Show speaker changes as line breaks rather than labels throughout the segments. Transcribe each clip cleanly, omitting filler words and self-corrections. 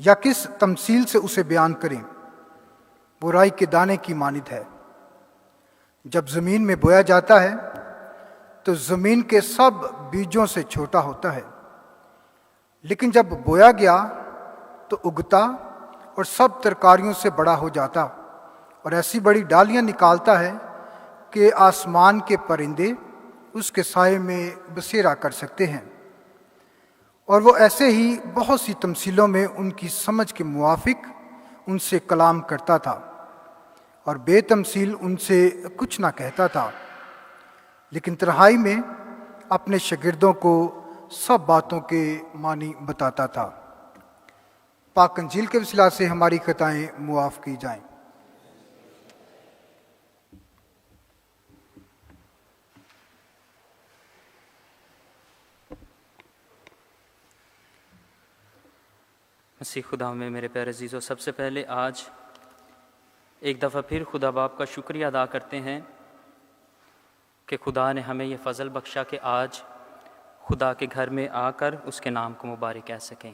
یا کس تمثیل سے اسے بیان کریں؟ وہ رائی کے دانے کی مانند ہے۔ جب زمین میں بویا جاتا ہے تو زمین کے سب بیجوں سے چھوٹا ہوتا ہے، لیکن جب بویا گیا تو اگتا اور سب ترکاریوں سے بڑا ہو جاتا اور ایسی بڑی ڈالیاں نکالتا ہے کہ آسمان کے پرندے اس کے سائے میں بسیرا کر سکتے ہیں۔ اور وہ ایسے ہی بہت سی تمثیلوں میں ان کی سمجھ کے موافق ان سے کلام کرتا تھا، اور بے تمثیل ان سے کچھ نہ کہتا تھا، لیکن تنہائی میں اپنے شاگردوں کو سب باتوں کے معنی بتاتا تھا۔ پاک انجیل کے وسیلہ سے ہماری خطائیں معاف کی جائیں۔
مسیح خدا میں میرے پیارے عزیزو، سب سے پہلے آج ایک دفعہ پھر خدا باپ کا شکریہ ادا کرتے ہیں کہ خدا نے ہمیں یہ فضل بخشا کہ آج خدا کے گھر میں آ کر اس کے نام کو مبارک کہہ سکیں۔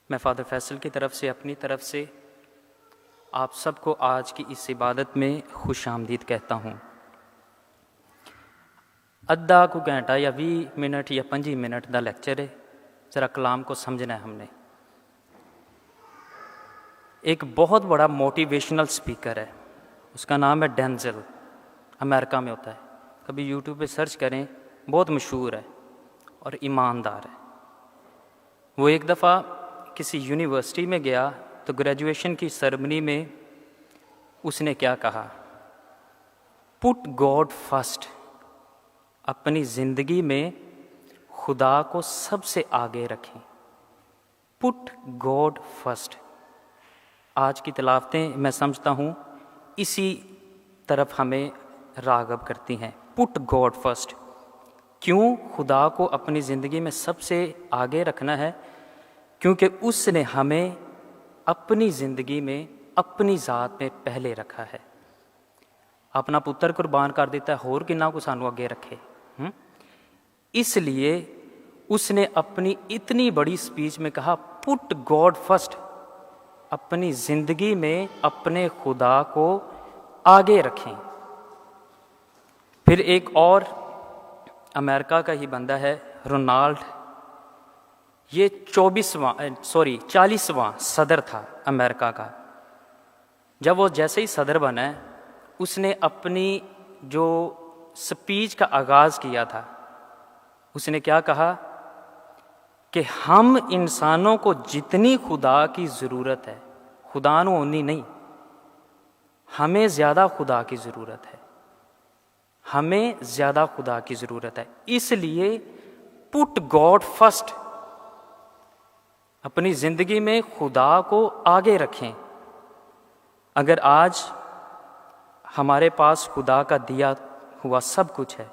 میں فادر فیصل کی طرف سے، اپنی طرف سے آپ سب کو آج کی اس عبادت میں خوش آمدید کہتا ہوں۔ ادھا کو گھنٹہ یا 20 منٹ یا 25 منٹ دا لیکچر ہے، ذرا کلام کو سمجھنا ہے ہم نے۔ ایک بہت بڑا موٹیویشنل سپیکر ہے، اس کا نام ہے ڈینزل، امریکہ میں ہوتا ہے، کبھی یوٹیوب پہ سرچ کریں، بہت مشہور ہے اور ایماندار ہے۔ وہ ایک دفعہ کسی یونیورسٹی میں گیا تو گریجویشن کی سرمنی میں اس نے کیا کہا؟ پٹ گاڈ فرسٹ، اپنی زندگی میں خدا کو سب سے آگے رکھیں۔ پٹ گاڈ فرسٹ۔ آج کی تلاوتیں میں سمجھتا ہوں اسی طرف ہمیں راغب کرتی ہیں۔ پٹ گاڈ فرسٹ، کیوں خدا کو اپنی زندگی میں سب سے آگے رکھنا ہے؟ کیونکہ اس نے ہمیں اپنی زندگی میں اپنی ذات میں پہلے رکھا ہے۔ اپنا پتر قربان کر دیتا ہے، اور کنہ کو سانو اگے رکھے۔ اس لیے اس نے اپنی اتنی بڑی سپیچ میں کہا پٹ گاڈ فرسٹ، اپنی زندگی میں اپنے خدا کو آگے رکھیں۔ پھر ایک اور امریکہ کا ہی بندہ ہے، رونالڈ، یہ 40واں صدر تھا امریکہ کا۔ جب وہ جیسے ہی صدر بنا ہے، اس نے اپنی جو سپیچ کا آغاز کیا تھا، اس نے کیا کہا کہ ہم انسانوں کو جتنی خدا کی ضرورت ہے، خدا نو اونی نہیں، ہمیں زیادہ خدا کی ضرورت ہے، ہمیں زیادہ خدا کی ضرورت ہے۔ اس لیے پٹ گاڈ فرسٹ، اپنی زندگی میں خدا کو آگے رکھیں۔ اگر آج ہمارے پاس خدا کا دیا ہوا سب کچھ ہے،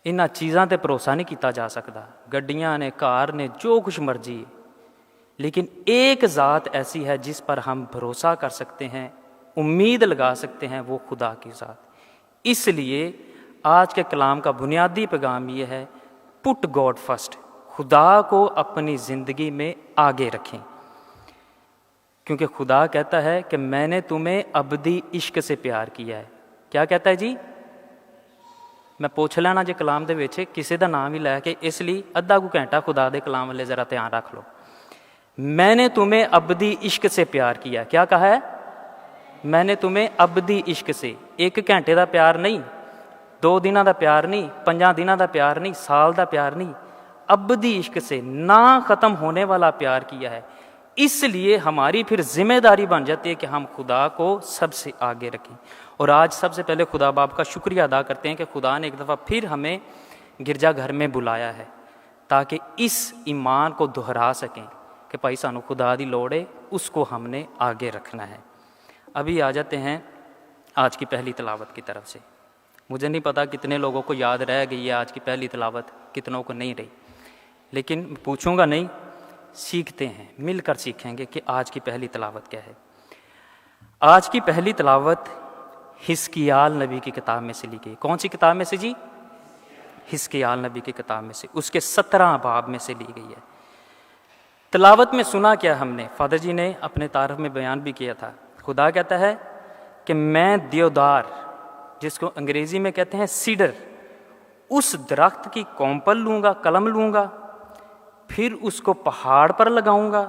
انہاں چیزاں تے بھروسہ نہیں کیتا جا سکتا، گڈیاں نے، کار نے، جو کچھ مرضی ہے، لیکن ایک ذات ایسی ہے جس پر ہم بھروسہ کر سکتے ہیں، امید لگا سکتے ہیں، وہ خدا کی ذات۔ اس لیے آج کے کلام کا بنیادی پیغام یہ ہے، پٹ گاڈ فرسٹ، خدا کو اپنی زندگی میں آگے رکھیں، کیونکہ خدا کہتا ہے کہ میں نے تمہیں ابدی عشق سے پیار کیا ہے۔ کیا کہتا ہے جی؟ میں پوچھ لینا جی کلام دے وچ کسی دا نام ہی لے کے، اس لیے ادھا کو گھنٹہ خدا دے کلام والے ذرا دھیان رکھ لو۔ میں نے تمہیں ابدی عشق سے پیار کیا۔ کیا کہا ہے؟ میں نے تمہیں ابدی عشق سے، 1 گھنٹے دا پیار نہیں، 2 دنوں دا پیار نہیں، 5 دنوں دا پیار نہیں، سال دا پیار نہیں، ابدی عشق سے، نہ ختم ہونے والا پیار کیا ہے۔ اس لیے ہماری پھر ذمہ داری بن جاتی ہے کہ ہم خدا کو سب سے آگے رکھیں۔ اور آج سب سے پہلے خدا باپ کا شکریہ ادا کرتے ہیں کہ خدا نے ایک دفعہ پھر ہمیں گرجا گھر میں بلایا ہے، تاکہ اس ایمان کو دہرا سکیں کہ بھائی سانو خدا دی لوڑ ہے، اس کو ہم نے آگے رکھنا ہے۔ ابھی آ جاتے ہیں آج کی پہلی تلاوت کی طرف سے۔ مجھے نہیں پتا کتنے لوگوں کو یاد رہ گئی ہے آج کی پہلی تلاوت، کتنوں کو نہیں رہی، لیکن پوچھوں گا نہیں، سیکھتے ہیں، مل کر سیکھیں گے کہ آج کی پہلی تلاوت کیا ہے۔ آج کی پہلی تلاوت حزقیال نبی کی کتاب میں سے لی گئی۔ کون سی کتاب میں سے جی؟ حزقیال نبی کی کتاب میں سے، اس کے 17 باب میں سے لی گئی ہے۔ تلاوت میں سنا کیا ہم نے، فادر جی نے اپنے تعارف میں بیان بھی کیا تھا. خدا کہتا ہے کہ میں دیودار، جس کو انگریزی میں کہتے ہیں سیڈر، اس درخت کی کونپل لوں گا، قلم لوں گا، پھر اس کو پہاڑ پر لگاؤں گا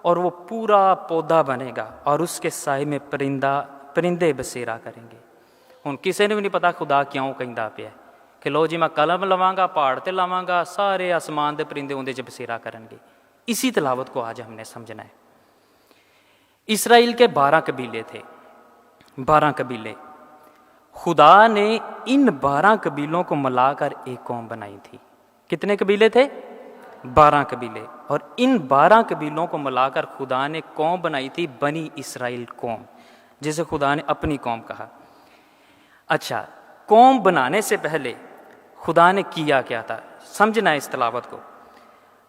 اور وہ پورا پودا بنے گا اور اس کے سائے میں پرندے بسیرا کریں گے. ہن کسی نے بھی نہیں پتا خدا کیوں کہندا پیا کہ لو جی میں قلم لواں گا، پہاڑ تے لاواں گا، سارے آسمان دے پرندے اندے چ بسیرا کرن گے. اسی تلاوت کو آج ہم نے سمجھنا ہے. اسرائیل کے 12 قبیلے تھے، 12 قبیلے. خدا نے ان 12 قبیلوں کو ملا کر ایک قوم بنائی تھی. کتنے قبیلے تھے؟ 12 قبیلے. اور ان 12 قبیلوں کو ملا کر خدا نے قوم بنائی تھی، بنی اسرائیل قوم، جسے خدا نے اپنی قوم کہا. اچھا، قوم بنانے سے پہلے خدا نے کیا کیا تھا، سمجھنا ہے اس تلاوت کو.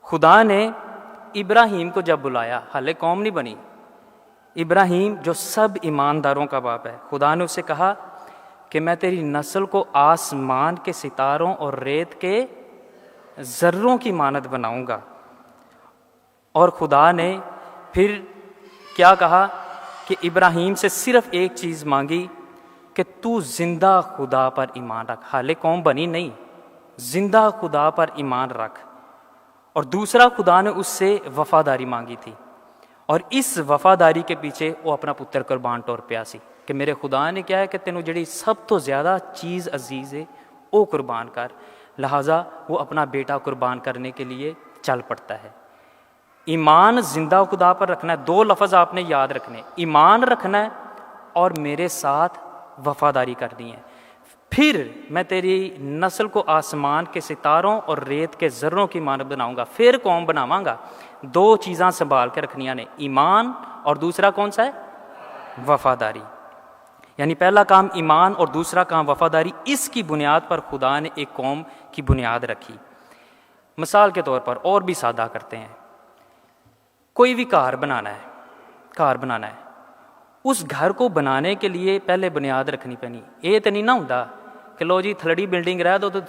خدا نے ابراہیم کو جب بلایا، حالے قوم نہیں بنی، ابراہیم جو سب ایمانداروں کا باپ ہے، خدا نے اسے کہا کہ میں تیری نسل کو آسمان کے ستاروں اور ریت کے ذروں کی مانند بناؤں گا. اور خدا نے پھر کیا کہا کہ ابراہیم سے صرف ایک چیز مانگی کہ تو زندہ خدا پر ایمان رکھ. حالے قوم بنی نہیں، زندہ خدا پر ایمان رکھ. اور دوسرا خدا نے اس سے وفاداری مانگی تھی، اور اس وفاداری کے پیچھے وہ اپنا پتر قربان ٹور پیا سی کہ میرے خدا نے کیا ہے کہ تینوں جڑی سب تو زیادہ چیز عزیز ہے وہ قربان کر. لہٰذا وہ اپنا بیٹا قربان کرنے کے لیے چل پڑتا ہے. ایمان زندہ خدا پر رکھنا ہے. 2 لفظ آپ نے یاد رکھنے، ایمان رکھنا ہے اور میرے ساتھ وفاداری کرنی ہے. پھر میں تیری نسل کو آسمان کے ستاروں اور ریت کے ذروں کی مانند بناؤں گا، پھر قوم بناواں گا. 2 چیزاں سنبھال کے رکھنیاں نے، ایمان اور دوسرا کون سا ہے؟ وفاداری. یعنی پہلا کام ایمان اور دوسرا کام وفاداری. اس کی بنیاد پر خدا نے ایک قوم کی بنیاد رکھی. مثال کے طور پر اور بھی سادہ کرتے ہیں، کوئی بھی گھر بنانا ہے، اس گھر کو بنانے کے لیے پہلے بنیاد رکھنی پینی. یہ تو نہیں نہ ہوندا کہ لو جی تھلڑی بلڈنگ رہ دو تو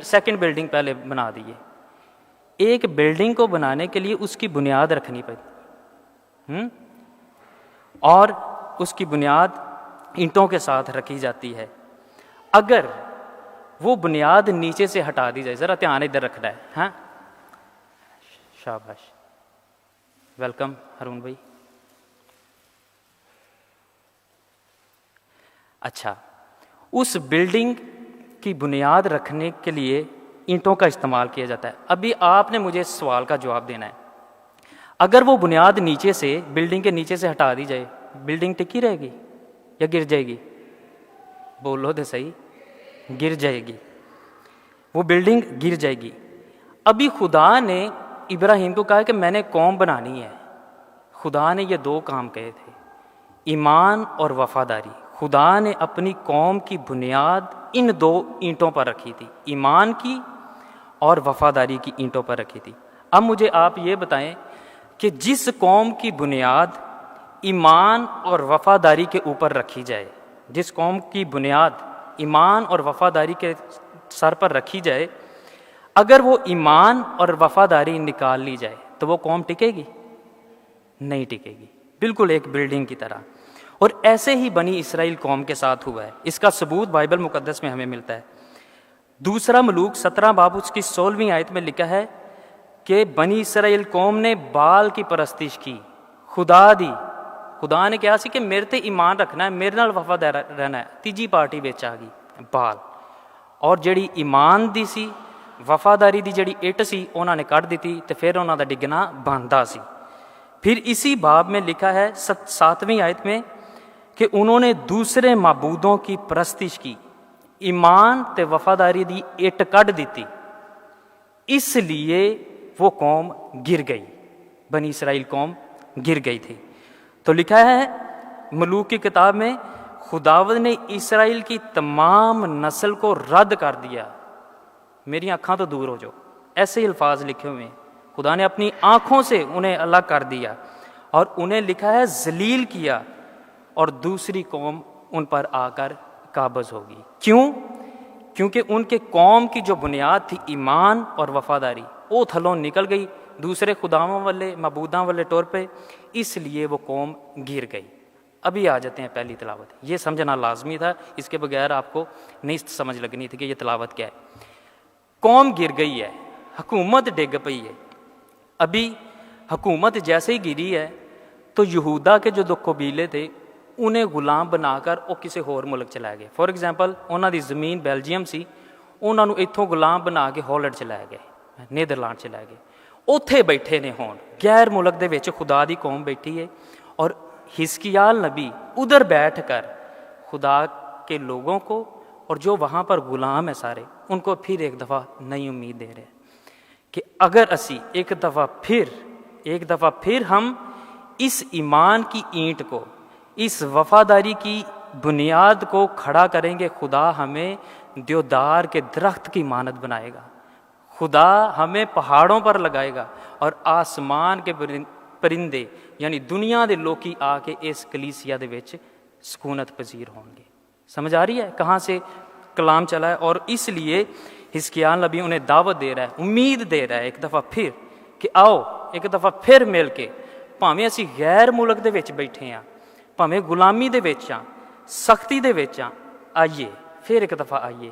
سیکنڈ بلڈنگ پہلے بنا دیے. ایک بلڈنگ کو بنانے کے لیے اس کی بنیاد رکھنی پڑتی، اور اس کی بنیاد اینٹوں کے ساتھ رکھی جاتی ہے. اگر وہ بنیاد نیچے سے ہٹا دی جائے، ذرا دھیان ادھر رکھنا ہے. ہاں شاباش، ویلکم ہارون بھائی. اچھا، اس بلڈنگ کی بنیاد رکھنے کے لیے اینٹوں کا استعمال کیا جاتا ہے. ابھی آپ نے مجھے اس سوال کا جواب دینا ہے. اگر وہ بنیاد نیچے سے، بلڈنگ کے نیچے سے ہٹا دی جائے، بلڈنگ ٹکی رہے گی یا گر جائے گی؟ بولو تو صحیح، گر جائے گی. وہ بلڈنگ گر جائے گی. ابھی خدا نے ابراہیم کو کہا کہ میں نے قوم بنانی ہے. خدا نے یہ 2 کام کہے تھے، ایمان اور وفاداری. خدا نے اپنی قوم کی بنیاد ان 2 اینٹوں پر رکھی تھی، ایمان کی اور وفاداری کی اینٹوں پر رکھی تھی. اب مجھے آپ یہ بتائیں کہ جس قوم کی بنیاد ایمان اور وفاداری کے اوپر رکھی جائے، جس قوم کی بنیاد ایمان اور وفاداری کے سر پر رکھی جائے، اگر وہ ایمان اور وفاداری نکال لی جائے تو وہ قوم ٹکے گی؟ نہیں ٹکے گی، بالکل ایک بلڈنگ کی طرح. اور ایسے ہی بنی اسرائیل قوم کے ساتھ ہوا ہے. اس کا ثبوت بائبل مقدس میں ہمیں ملتا ہے. دوسرا ملوک 17 باب اس کی 16ویں آیت میں لکھا ہے کہ بنی اسرائیل قوم نے بال کی پرستش کی. خدا نے کہا سی کہ میرے تے ایمان رکھنا ہے، میرے نال وفادار رہنا ہے. تیجی پارٹی بچ آ گئی بال، اور جڑی ایمان دی سی، وفاداری دی جڑی اٹ سی، انہوں نے کٹ دیتی تے پھر انہوں دا ڈگنا بندا سی. پھر اسی باب میں لکھا ہے 7ویں آیت میں کہ انہوں نے دوسرے معبودوں کی پرستش کی، ایمان تے وفاداری دی اٹ کٹ دیتی، اس لیے وہ قوم گر گئی، بنی اسرائیل قوم گر گئی تھی. تو لکھا ہے ملوک کی کتاب میں، خداوند نے اسرائیل کی تمام نسل کو رد کر دیا. میری آنکھاں تو دور ہو جاؤ، ایسے ہی الفاظ لکھے ہوئے ہیں. خدا نے اپنی آنکھوں سے انہیں الگ کر دیا اور انہیں لکھا ہے ذلیل کیا، اور دوسری قوم ان پر آ کر قابض ہوگی. کیوں؟ کیونکہ ان کے قوم کی جو بنیاد تھی ایمان اور وفاداری، وہ تھلوں نکل گئی, دوسرے خداواں والے معبوداں والے ٹور پہ, اس لیے وہ قوم گر گئی. ابھی آ جاتے ہیں پہلی تلاوت. یہ سمجھنا لازمی تھا, اس کے بغیر آپ کو نہیں سمجھ لگنی تھی کہ یہ تلاوت کیا ہے. قوم گر گئی ہے, حکومت ڈگ پئی ہے. ابھی حکومت جیسے ہی گری ہے تو یہودا کے جو 2 قبیلے تھے انہیں غلام بنا کر وہ کسی ہور ملک چلا گئے. فار ایگزامپل انہوں دی زمین بیلجیم سی, انہوں نے اتوں غلام بنا کے ہالینڈ چلا گئے, نیدرلینڈ چلا گئے. اوتھے بیٹھے نے ہون غیر ملک دے وچ خدا دی قوم بیٹھی ہے, اور حزقیال نبی ادھر بیٹھ کر خدا کے لوگوں کو اور جو وہاں پر غلام ہیں سارے ان کو پھر ایک دفعہ نئی امید دے رہے ہیں کہ اگر اسی ایک دفعہ پھر ہم اس ایمان کی اینٹ کو, اس وفاداری کی بنیاد کو کھڑا کریں گے, خدا ہمیں دیودار کے درخت کی مانند بنائے گا, خدا ہمیں پہاڑوں پر لگائے گا, اور آسمان کے پرندے یعنی دنیا دے لوکی آ کے اس کلیسیا دے وچ سکونت پذیر ہوں گے. سمجھ آ رہی ہے کہاں سے کلام چلا ہے؟ اور اس لیے حزقیال نبی انہیں دعوت دے رہا ہے, امید دے رہا ہے ایک دفعہ پھر کہ آؤ ایک دفعہ پھر مل کے, بھاویں اسی غیر ملک دے وچ بیٹھے ہیں, بھاویں غلامی دے وچ ہاں, سختی دے وچ ہاں, آئیے پھر ایک دفعہ آئیے.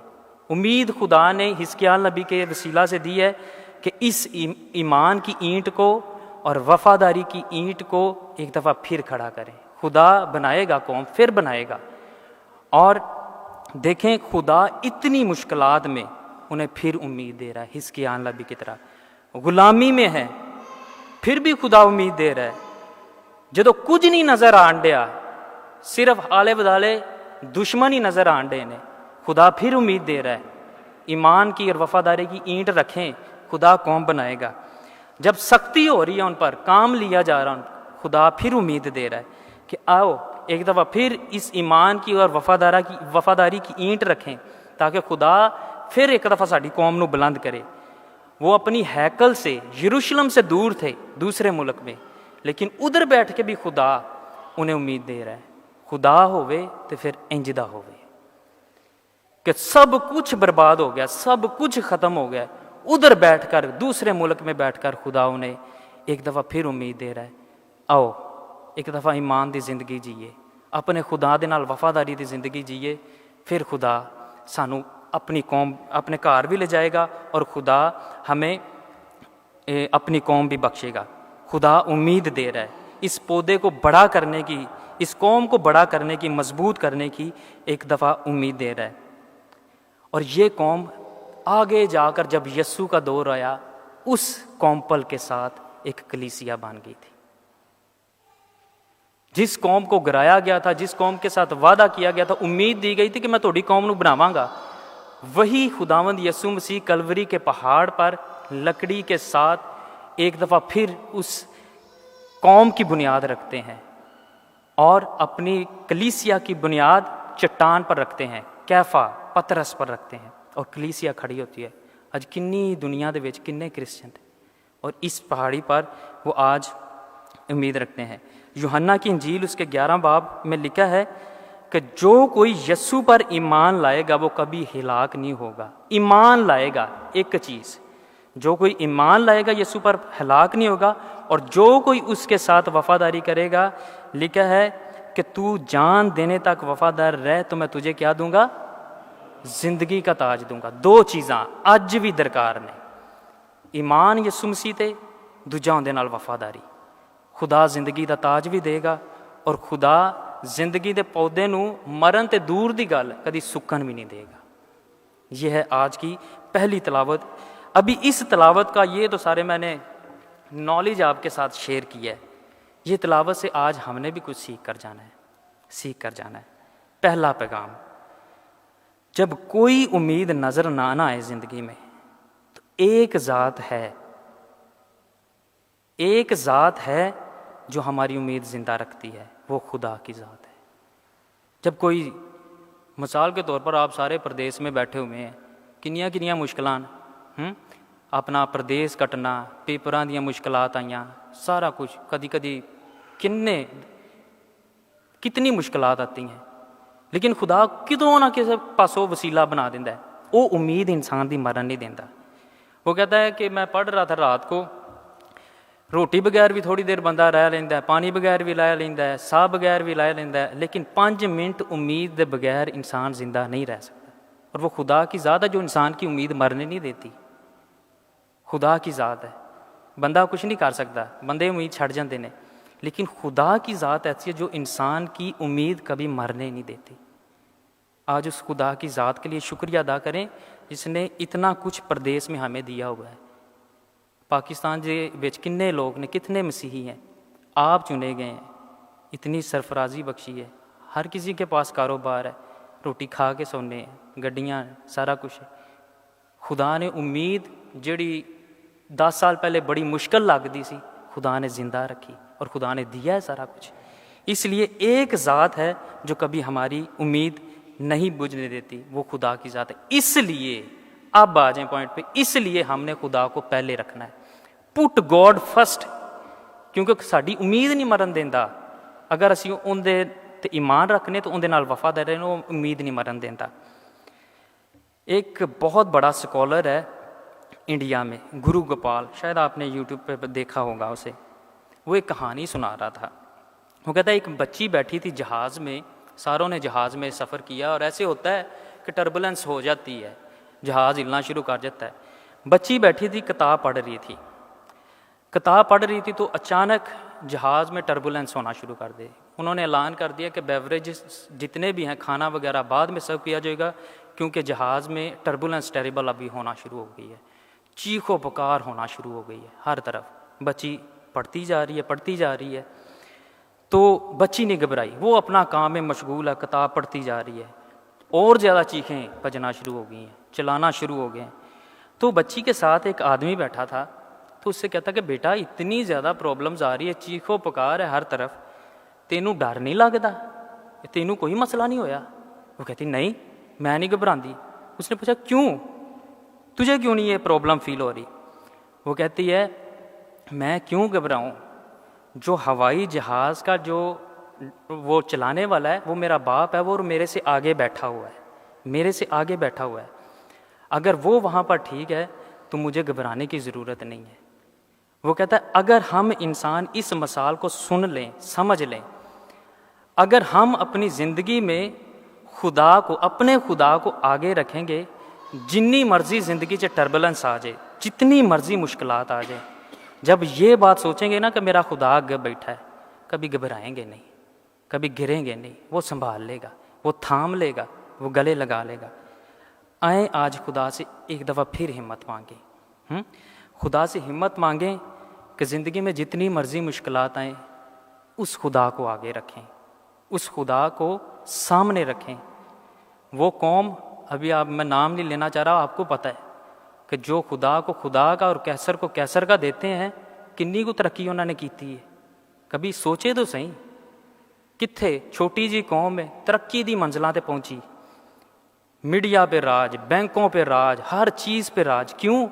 امید خدا نے حزقیال نبی کے وسیلہ سے دی ہے کہ اس ایمان کی اینٹ کو اور وفاداری کی اینٹ کو ایک دفعہ پھر کھڑا کریں. خدا بنائے گا قوم, پھر بنائے گا. اور دیکھیں خدا اتنی مشکلات میں انہیں پھر امید دے رہا ہے. حزقیال نبی کی طرح غلامی میں ہے پھر بھی خدا امید دے رہا ہے. جدو کچھ نہیں نظر آن ڈیا, صرف آلے بدالے دشمن ہی نظر آن ڈے نے, خدا پھر امید دے رہا ہے. ایمان کی اور وفاداری کی اینٹ رکھیں, خدا قوم بنائے گا. جب سختی ہو رہی ہے ان پر, کام لیا جا رہا, خدا پھر امید دے رہا ہے کہ آؤ ایک دفعہ پھر اس ایمان کی اور وفاداری کی اینٹ رکھیں تاکہ خدا پھر ایک دفعہ ساری قوم نو بلند کرے. وہ اپنی ہیکل سے یروشلم سے دور تھے دوسرے ملک میں, لیکن ادھر بیٹھ کے بھی خدا انہیں امید دے رہا ہے. خدا ہوئے تو پھر انجدہ ہوئے کہ سب کچھ برباد ہو گیا, سب کچھ ختم ہو گیا, ادھر بیٹھ کر دوسرے ملک میں بیٹھ کر خدا انہیں ایک دفعہ پھر امید دے رہا ہے. آؤ ایک دفعہ ایمان دی زندگی جیے, اپنے خدا دے نال وفاداری دی زندگی جیے, پھر خدا سانو اپنی قوم اپنے گھر بھی لے جائے گا اور خدا ہمیں اپنی قوم بھی بخشے گا. خدا امید دے رہا ہے, اس پودے کو بڑا کرنے کی, اس قوم کو بڑا کرنے کی, مضبوط کرنے کی ایک دفعہ امید دے رہا ہے. اور یہ قوم آگے جا کر جب یسوع کا دور آیا, اس قوم پل کے ساتھ ایک کلیسیا بن گئی تھی. جس قوم کو گرایا گیا تھا, جس قوم کے ساتھ وعدہ کیا گیا تھا, امید دی گئی تھی کہ میں تھوڑی قوم نو بناواں گا, وہی خداوند یسوع مسیح کلوری کے پہاڑ پر لکڑی کے ساتھ ایک دفعہ پھر اس قوم کی بنیاد رکھتے ہیں اور اپنی کلیسیا کی بنیاد چٹان پر رکھتے ہیں, کیفا پترس پر رکھتے ہیں, اور کلیسیا کھڑی ہوتی ہے. آج کنی دنیا دے وچ کنے کرسچن تھے, اور اس پہاڑی پر وہ آج امید رکھتے ہیں. یوحنا کی انجیل اس کے 11 باب میں لکھا ہے کہ جو کوئی یسوع پر ایمان لائے گا وہ کبھی ہلاک نہیں ہوگا. ایمان لائے گا, ایک چیز, جو کوئی ایمان لائے گا یسوع پر ہلاک نہیں ہوگا, اور جو کوئی اس کے ساتھ وفاداری کرے گا, لکھا ہے کہ تو جان دینے تک وفادار رہ تو میں تجھے کیا دوں گا, زندگی کا تاج دوں گا. 2 چیزاں اج بھی درکار نے, ایمان یسوع مسیح تے, دوجا اون دے نال وفاداری. خدا زندگی دا تاج بھی دے گا, اور خدا زندگی دے پودے نو مرن تے دور دی گل کدی سکن بھی نہیں دے گا. یہ ہے آج کی پہلی تلاوت. ابھی اس تلاوت کا یہ تو سارے میں نے نالج آپ کے ساتھ شیئر کیا ہے. یہ تلاوت سے آج ہم نے بھی کچھ سیکھ کر جانا ہے. پہلا پیغام, جب کوئی امید نظر نہ آئے زندگی میں تو ایک ذات ہے جو ہماری امید زندہ رکھتی ہے, وہ خدا کی ذات ہے. جب کوئی, مثال کے طور پر آپ سارے پردیس میں بیٹھے ہوئے ہیں, کنیاں مشکلان, اپنا پردیس کٹنا, پیپراں دیاں مشکلات آئیاں, سارا کچھ, کدی کتنی مشکلات آتی ہیں, لیکن خدا کدوں نہ کسی پاسوں وسیلہ بنا دینا ہے. وہ امید انسان دی مرن نہیں دینا. وہ کہتا ہے کہ میں پڑھ رہا تھا رات کو، روٹی بغیر بھی تھوڑی دیر بندہ رہ لینا ہے، پانی بغیر بھی لے لینا ہے، ساہ بغیر بھی لے لینا ہے، لیکن 5 منٹ امید دے بغیر انسان زندہ نہیں رہ سکتا۔ اور وہ خدا کی ذات ہے جو انسان کی امید مرنے نہیں دیتی، خدا کی ذات ہے۔ بندہ کچھ نہیں کر سکتا، بندے امید چھڑ جاندے نے، لیکن خدا کی ذات ایسی ہے جو انسان کی امید کبھی مرنے نہیں دیتی۔ آج اس خدا کی ذات کے لیے شکریہ ادا کریں جس نے اتنا کچھ پردیس میں ہمیں دیا ہوا ہے۔ پاکستان دے وچ کنے لوگ نے، کتنے مسیحی ہیں، آپ چنے گئے ہیں، اتنی سرفرازی بخشی ہے، ہر کسی کے پاس کاروبار ہے، روٹی کھا کے سونے ہیں، گڈیاں، سارا کچھ ہے۔ خدا نے امید جڑی 10 سال پہلے بڑی مشکل لگتی سی، خدا نے زندہ رکھی اور خدا نے دیا ہے سارا کچھ۔ اس لیے ایک ذات ہے جو کبھی ہماری امید نہیں بجھنے دیتی، وہ خدا کی ذات ہے۔ اس لیے اب آ جائیں پوائنٹ پہ، اس لیے ہم نے خدا کو پہلے رکھنا ہے، پٹ گاڈ فرسٹ، کیونکہ ساری امید نہیں مرن دیندا۔ اگر اسی ان دے تے ایمان رکھنے تو ان دے نال وفادار رہنے، وہ امید نہیں مرن دیندا۔ ایک بہت بڑا سکولر ہے انڈیا میں، گرو گوپال، شاید آپ نے یوٹیوب پہ دیکھا ہوگا اسے، وہ ایک کہانی سنا رہا تھا۔ وہ کہتا ہے ایک بچی بیٹھی تھی جہاز میں، ساروں نے جہاز میں سفر کیا، اور ایسے ہوتا ہے کہ ٹربولنس ہو جاتی ہے، جہاز ہلنا شروع کر جاتا ہے۔ بچی بیٹھی تھی، کتاب پڑھ رہی تھی، کتاب پڑھ رہی تھی تو اچانک جہاز میں ٹربولنس ہونا شروع کر دے۔ انہوں نے اعلان کر دیا کہ بیوریجز جتنے بھی ہیں، کھانا وغیرہ بعد میں سرو کیا جائے گا، کیونکہ جہاز میں ٹربولنس ٹیریبل ابھی ہونا شروع ہو گئی ہے۔ چیخ و پکار ہونا شروع ہو گئی ہے ہر طرف، بچی پڑھتی جا رہی ہے۔ تو بچی نہیں گھبرائی، وہ اپنا کام میں مشغول ہے، کتاب پڑھتی جا رہی ہے، اور زیادہ چیخیں بجنا شروع ہو گئی ہیں، چلانا شروع ہو گئے ہیں۔ تو بچی کے ساتھ ایک آدمی بیٹھا تھا، تو اس سے کہتا کہ بیٹا اتنی زیادہ پرابلمز آ رہی ہے، چیخ و پکار ہے ہر طرف، تینوں ڈر نہیں لگتا؟ تینوں کوئی مسئلہ نہیں ہویا؟ وہ کہتی نہیں، میں نہیں گھبراندی۔ اس نے پوچھا کیوں، تجھے کیوں نہیں یہ پرابلم فیل ہو رہی؟ وہ کہتی ہے میں کیوں گھبراؤں، جو ہوائی جہاز کا جو وہ چلانے والا ہے وہ میرا باپ ہے، وہ میرے سے آگے بیٹھا ہوا ہے، اگر وہ وہاں پر ٹھیک ہے تو مجھے گھبرانے کی ضرورت نہیں ہے۔ وہ کہتا ہے اگر ہم انسان اس مثال کو سن لیں، سمجھ لیں، اگر ہم اپنی زندگی میں اپنے خدا کو آگے رکھیں گے، جتنی مرضی زندگی سے ٹربولنس آ جائے، جتنی مرضی مشکلات آ جائیں، جب یہ بات سوچیں گے نا کہ میرا خدا آگے بیٹھا ہے، کبھی گھبرائیں گے نہیں، کبھی گریں گے نہیں، وہ سنبھال لے گا، وہ تھام لے گا، وہ گلے لگا لے گا۔ آئیں آج خدا سے ایک دفعہ پھر ہمت مانگیں، خدا سے ہمت مانگیں کہ زندگی میں جتنی مرضی مشکلات آئیں، اس خدا کو آگے رکھیں، اس خدا کو سامنے رکھیں۔ وہ قوم، ابھی میں نام نہیں لینا چاہ رہا، آپ کو پتہ ہے کہ جو خدا کو خدا کا اور کیسر کو کیسر کا دیتے ہیں، کنی کو ترقی انہوں نے کیتی ہے؟ کبھی سوچے تو صحیح، کتھے چھوٹی جی قوم ہے ترقی دی منزلاں تے پہنچی، میڈیا پہ راج، بینکوں پہ راج، ہر چیز پہ راج۔ کیوں؟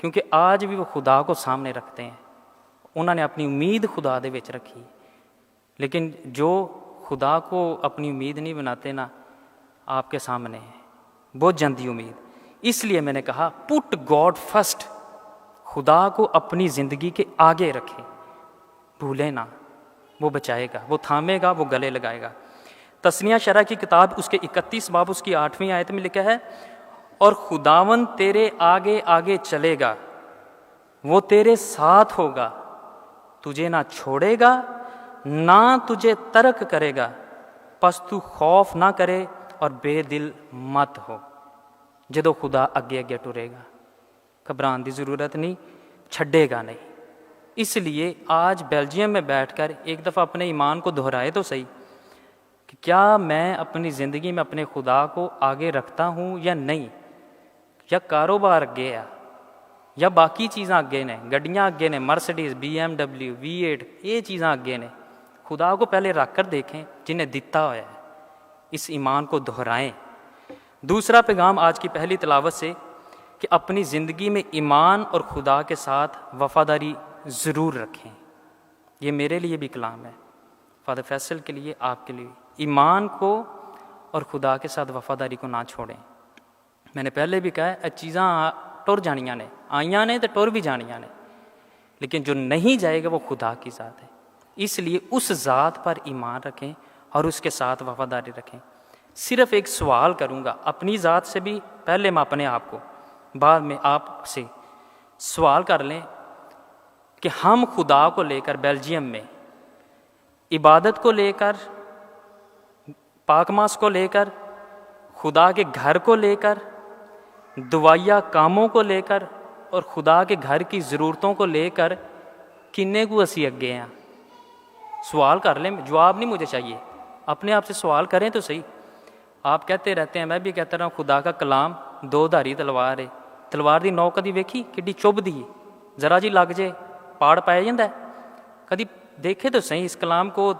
کیونکہ آج بھی وہ خدا کو سامنے رکھتے ہیں، انہوں نے اپنی امید خدا دے وچ رکھی۔ لیکن جو خدا کو اپنی امید نہیں بناتے نا، آپ کے سامنے ہے بہت جلدی امید۔ اس لیے میں نے کہا پٹ گاڈ فرسٹ، خدا کو اپنی زندگی کے آگے رکھیں، بھولیں نہ، وہ بچائے گا، وہ تھامے گا، وہ گلے لگائے گا۔ تثنیہ شرح کی کتاب اس کے 31 باب اس کی 8ویں آیت میں لکھا ہے، اور خداوند تیرے آگے آگے چلے گا، وہ تیرے ساتھ ہوگا، تجھے نہ چھوڑے گا نہ تجھے ترک کرے گا، پس تو خوف نہ کرے اور بے دل مت ہو۔ جدو خدا اگے اگے ٹرے گا، گھبران دی ضرورت نہیں، چھڈے گا نہیں۔ اس لیے آج بیلجیم میں بیٹھ کر ایک دفعہ اپنے ایمان کو دہرائے تو صحیح کہ کیا میں اپنی زندگی میں اپنے خدا کو آگے رکھتا ہوں یا نہیں، یا کاروبار اگے ہے، یا باقی چیزاں اگے نے، گڈیاں اگے نے، مرسڈیز، BMW، V8، یہ چیزاں اگے نے۔ خدا کو پہلے رکھ کر دیکھیں جنہیں دیتا ہوا ہے، اس ایمان کو دہرائیں۔ دوسرا پیغام آج کی پہلی تلاوت سے کہ اپنی زندگی میں ایمان اور خدا کے ساتھ وفاداری ضرور رکھیں۔ یہ میرے لیے بھی کلام ہے، فادر فیصل کے لیے، آپ کے لیے، ایمان کو اور خدا کے ساتھ وفاداری کو نہ چھوڑیں۔ میں نے پہلے بھی کہا ہے چیزاں ٹر جانیاں نے، آئیاں نے تو ٹر بھی جانیاں نے، لیکن جو نہیں جائے گا وہ خدا کی ذات ہے۔ اس لیے اس ذات پر ایمان رکھیں اور اس کے ساتھ وفاداری رکھیں۔ صرف ایک سوال کروں گا اپنی ذات سے بھی، پہلے میں اپنے آپ کو، بعد میں آپ سے سوال کر لیں کہ ہم خدا کو لے کر بیلجیم میں عبادت کو لے کر، پاک ماس کو لے کر، خدا کے گھر کو لے کر، دعائیا کاموں کو لے کر اور خدا کے گھر کی ضرورتوں کو لے کر کنے کو اسی اگے ہیں؟ سوال کر لیں، جواب نہیں مجھے چاہیے، اپنے آپ سے سوال کریں تو صحیح۔ آپ کہتے رہتے ہیں، میں بھی کہتا رہا ہوں، خدا کا کلام دو دھاری تلوار ہے، تلوار دی نوک کدی ویکھی کڈی چبھ دی، ذرا جی لگ جے پاڑ پایا جاتا ہے؟ کدی دیکھے تو صحیح اس کلام کو،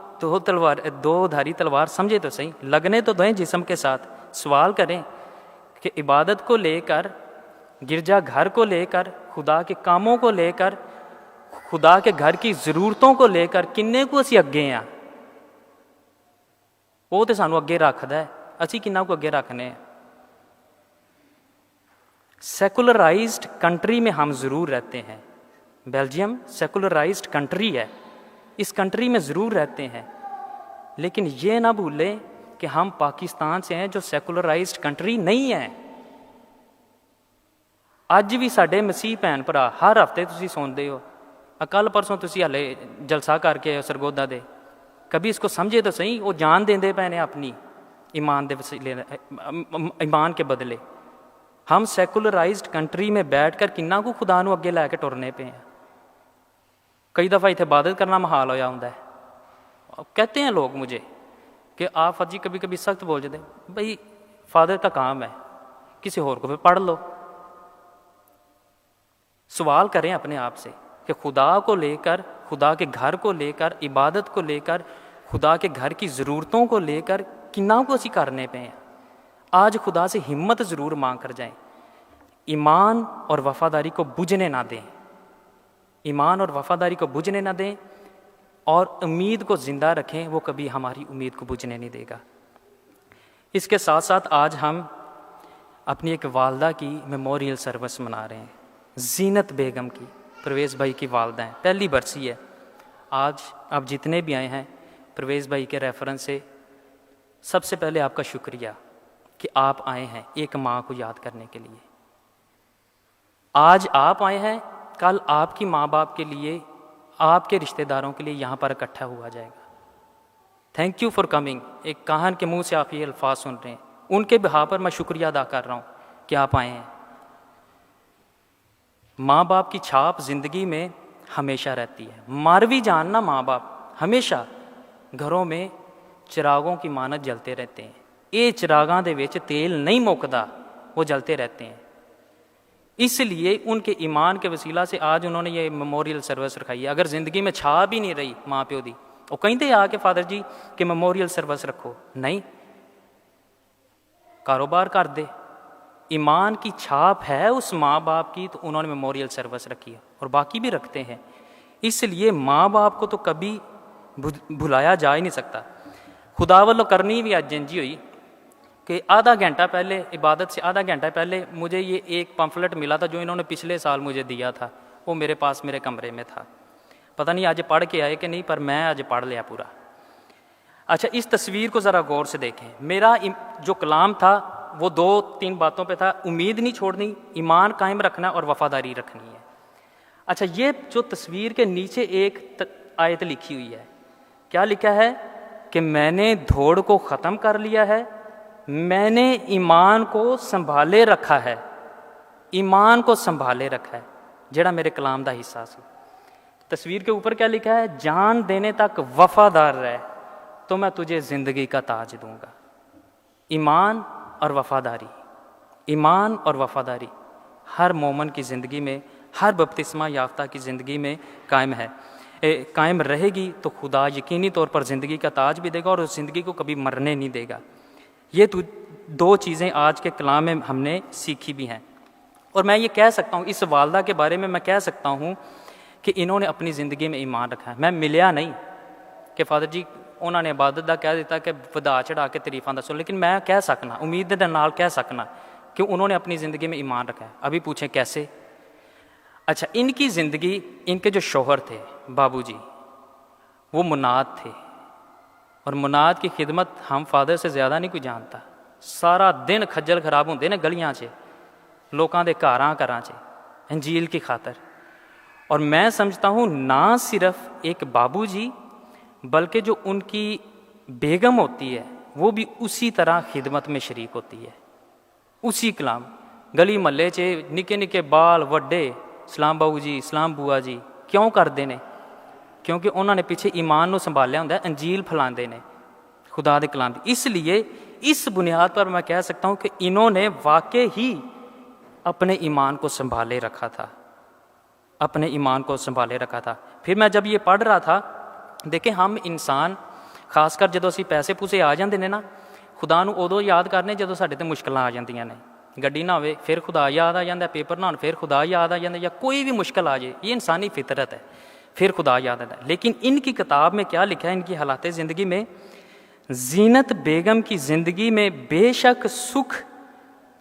دو دھاری تلوار سمجھے تو صحیح، لگنے تو دیں جسم کے ساتھ۔ سوال کریں کہ عبادت کو لے کر، گرجا گھر کو لے کر، خدا کے کاموں کو لے کر، خدا کے گھر کی ضرورتوں کو لے کر کنے کو اسی اگے ہیں؟ وہ تو سانو اگے رکھدا ہے، اسی کنہ کو اگے رکھنے ہیں؟ سیکولرائزڈ کنٹری میں ہم ضرور رہتے ہیں، بیلجیم سیکولرائزڈ کنٹری ہے، اس کنٹری میں ضرور رہتے ہیں، لیکن یہ نہ بھولیں کہ ہم پاکستان سے ہیں جو سیکولرائزڈ کنٹری نہیں ہے۔ اج بھی ساڈے مسیح بھن بھرا ہر ہفتے تسی سنتے ہو، کل پرسوں تسی ہلے جلسہ کر کے آئے سرگودا دے، کبھی اس کو سمجھے تو صحیح، وہ جان دیندے پے نے اپنی ایمان دے وسیلے، ایمان کے بدلے۔ ہم سیکولرائزڈ کنٹری میں بیٹھ کر کنہ کو خدا نو اگے لے کے ٹرنے پے ہیں۔ کئی دفعہ اتنے عبادت کرنا محال ہویا ہوندا ہے، کہتے ہیں لوگ مجھے کہ آپ فجی کبھی کبھی سخت بول جاتے ہیں، بھائی فادر کا کام ہے، کسی اور کو پھر پڑھ لو۔ سوال کریں اپنے آپ سے کہ خدا کو لے کر، خدا کے گھر کو لے کر، عبادت کو لے کر، خدا کے گھر کی ضرورتوں کو لے کر کنہ کو اسی کرنے پہ ہیں؟ آج خدا سے ہمت ضرور مانگ کر جائیں، ایمان اور وفاداری کو بجھنے نہ دیں، ایمان اور وفاداری کو بجھنے نہ دیں، اور امید کو زندہ رکھیں، وہ کبھی ہماری امید کو بجھنے نہیں دے گا۔ اس کے ساتھ ساتھ آج ہم اپنی ایک والدہ کی میموریل سروس منا رہے ہیں، زینت بیگم کی، پرویز بھائی کی والدہ ہیں، پہلی برسی ہے آج۔ آپ جتنے بھی آئے ہیں پرویز بھائی کے ریفرنس سے، سب سے پہلے آپ کا شکریہ کہ آپ آئے ہیں ایک ماں کو یاد کرنے کے لیے۔ آج آپ آئے ہیں، کل آپ کی ماں باپ کے لیے، آپ کے رشتہ داروں کے لیے یہاں پر اکٹھا ہوا جائے گا۔ تھینک یو فار کمنگ، ایک کہن کے منہ سے آپ یہ الفاظ سن رہے ہیں، ان کے بہا پر میں شکریہ ادا کر رہا ہوں کہ آپ آئے ہیں۔ ماں باپ کی چھاپ زندگی میں ہمیشہ رہتی ہے، ماروی جاننا ماں باپ ہمیشہ گھروں میں چراغوں کی مانت جلتے رہتے ہیں، یہ چراغاں دے وچ تیل نہیں مکدا، وہ جلتے رہتے ہیں۔ اس لیے ان کے ایمان کے وسیلہ سے آج انہوں نے یہ میموریل سروس رکھائی ہے۔ اگر زندگی میں چھا بھی نہیں رہی ماں پیو دی، وہ کہتے آ کے فادر جی کہ میموریل سروس رکھو، نہیں، کاروبار کر دے، ایمان کی چھاپ ہے اس ماں باپ کی، تو انہوں نے میموریل سروس رکھی ہے، اور باقی بھی رکھتے ہیں۔ اس لیے ماں باپ کو تو کبھی بھلایا جا ہی نہیں سکتا۔ خدا والوں کرنی بھی اج انجی ہوئی کہ آدھا گھنٹہ پہلے، عبادت سے آدھا گھنٹہ پہلے مجھے یہ ایک پمفلٹ ملا تھا جو انہوں نے پچھلے سال مجھے دیا تھا، وہ میرے پاس میرے کمرے میں تھا، پتہ نہیں آج پڑھ کے آئے کہ نہیں، پر میں آج پڑھ لیا پورا۔ اچھا، اس تصویر کو ذرا غور سے دیکھیں، میرا جو کلام تھا وہ 2-3 باتوں پہ تھا، امید نہیں چھوڑنی، ایمان قائم رکھنا اور وفاداری رکھنی ہے۔ اچھا، یہ جو تصویر کے نیچے ایک آیت لکھی ہوئی ہے، کیا لکھا ہے کہ میں نے دوڑ کو ختم کر لیا ہے، میں نے ایمان کو سنبھالے رکھا ہے، ایمان کو سنبھالے رکھا ہے، جڑا میرے کلام دا حصہ سی۔ تصویر کے اوپر کیا لکھا ہے؟ جان دینے تک وفادار رہ تو میں تجھے زندگی کا تاج دوں گا۔ ایمان اور وفاداری، ایمان اور وفاداری ہر مومن کی زندگی میں، ہر بپتسمہ یافتہ کی زندگی میں قائم ہے، قائم رہے گی تو خدا یقینی طور پر زندگی کا تاج بھی دے گا اور اس زندگی کو کبھی مرنے نہیں دے گا۔ یہ 2 چیزیں آج کے کلام میں ہم نے سیکھی بھی ہیں، اور میں یہ کہہ سکتا ہوں اس والدہ کے بارے میں کہہ سکتا ہوں کہ انہوں نے اپنی زندگی میں ایمان رکھا ہے۔ میں ملیا نہیں کہ فادر جی انہوں نے عبادت دا کہہ دیتا کہ ودا چڑھا کے تعریفاں دسو، لیکن میں کہہ سکنا، امید دے نال کہہ سکنا کہ انہوں نے اپنی زندگی میں ایمان رکھا ہے. ابھی پوچھیں کیسے؟ اچھا، ان کی زندگی، ان کے جو شوہر تھے بابو جی، وہ مناد تھے، اور مناد کی خدمت ہم فادر سے زیادہ نہیں کوئی جانتا. سارا دن کھجل خراب ہوندے نے گلیاں 'چ، لوکاں دے گھراں گھراں 'چ انجیل کی خاطر. اور میں سمجھتا ہوں نہ صرف ایک بابو جی بلکہ جو ان کی بیگم ہوتی ہے وہ بھی اسی طرح خدمت میں شریک ہوتی ہے. اسی کلام گلی محلے 'چ نکے نکے بال وڈے سلام بابو جی سلام بوا جی کیوں کرتے ہیں؟ کیونکہ انہوں نے پیچھے ایمان نو سنبھالیا ہوندا ہے، انجیل پھیلاندے نے خدا دے کلام دی. اس لیے اس بنیاد پر میں کہہ سکتا ہوں کہ انہوں نے واقع ہی اپنے ایمان کو سنبھالے رکھا تھا، اپنے ایمان کو سنبھالے رکھا تھا. پھر میں جب یہ پڑھ رہا تھا، دیکھیں ہم انسان خاص کر جدوں اسی پیسے پوسے آ جاندے نے نا، خدا نو ادوں یاد کرنے جدوں ساڈے تے مشکلاں آ جاندیاں نے. گڈی نہ ہوئے پھر خدا یاد آ جاتا ہے، پیپر نہ ہون پھر خدا یاد آ جاتا ہے، یا کوئی بھی مشکل آ جائے، یہ انسانی فطرت ہے، پھر خدا یاد آتا ہے. لیکن ان کی کتاب میں کیا لکھا ہے، ان کی حالات زندگی میں، زینت بیگم کی زندگی میں بے شک سکھ،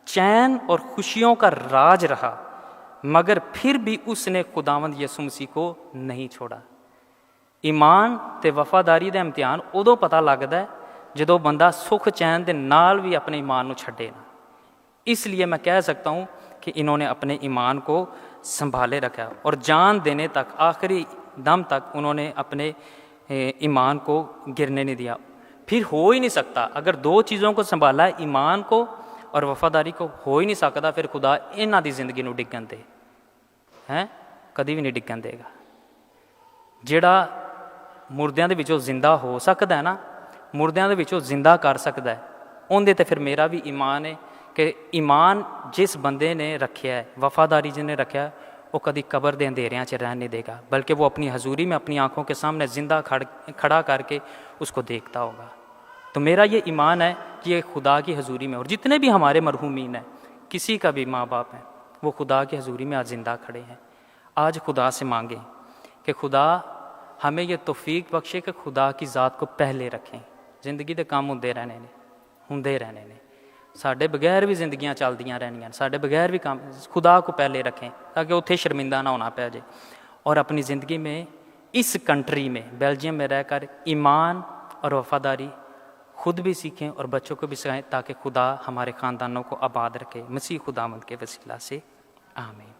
چین اور خوشیوں کا راج رہا، مگر پھر بھی اس نے خداوند یسوع مسیح کو نہیں چھوڑا. ایمان تے وفاداری دا امتحان ادوں پتہ لگتا ہے جدوں بندہ سکھ چین دے نال بھی اپنے ایمان نو چھڈے نا. اس لیے میں کہہ سکتا ہوں کہ انہوں نے اپنے ایمان کو سنبھالے رکھا اور جان دینے تک، آخری دم تک انہوں نے اپنے ایمان کو گرنے نہیں دیا. پھر ہو ہی نہیں سکتا، اگر دو چیزوں کو سنبھالا ہے، ایمان کو اور وفاداری کو، ہو ہی نہیں سکتا پھر خدا انہاں دی زندگی نو ڈگن دے ہیں، کدی بھی نہیں ڈگن دے گا. جیڑا مردیاں دے وچوں زندہ ہو سکتا ہے نا، مردیاں دے وچوں زندہ کر سکتا ہے، اون دے تے پھر میرا بھی ایمان ہے کہ ایمان جس بندے نے رکھیا ہے، وفاداری جن نے رکھیا ہے، وہ کدی قبر دے اندھیریاں 'چ رہنے دے گا، بلکہ وہ اپنی حضوری میں اپنی آنکھوں کے سامنے زندہ کھڑا کر کے اس کو دیکھتا ہوگا. تو میرا یہ ایمان ہے کہ یہ خدا کی حضوری میں، اور جتنے بھی ہمارے مرحومین ہیں، کسی کا بھی ماں باپ ہیں، وہ خدا کی حضوری میں آج زندہ کھڑے ہیں. آج خدا سے مانگیں کہ خدا ہمیں یہ توفیق بخشے کہ خدا کی ذات کو پہلے رکھیں. زندگی دے کام ہوندے رہنے نے، ساڈے بغیر بھی زندگیاں چلدیاں رہنیاں، ساڈے بغیر بھی کام، خدا کو پہلے رکھیں تاکہ اتنے شرمندہ نہ ہونا پہ جائے. اور اپنی زندگی میں اس کنٹری میں، بیلجیم میں رہ کر ایمان اور وفاداری خود بھی سیکھیں اور بچوں کو بھی سکھائیں، تاکہ خدا ہمارے خاندانوں کو آباد رکھے. مسیح خداوند کے وسیلہ سے آمین.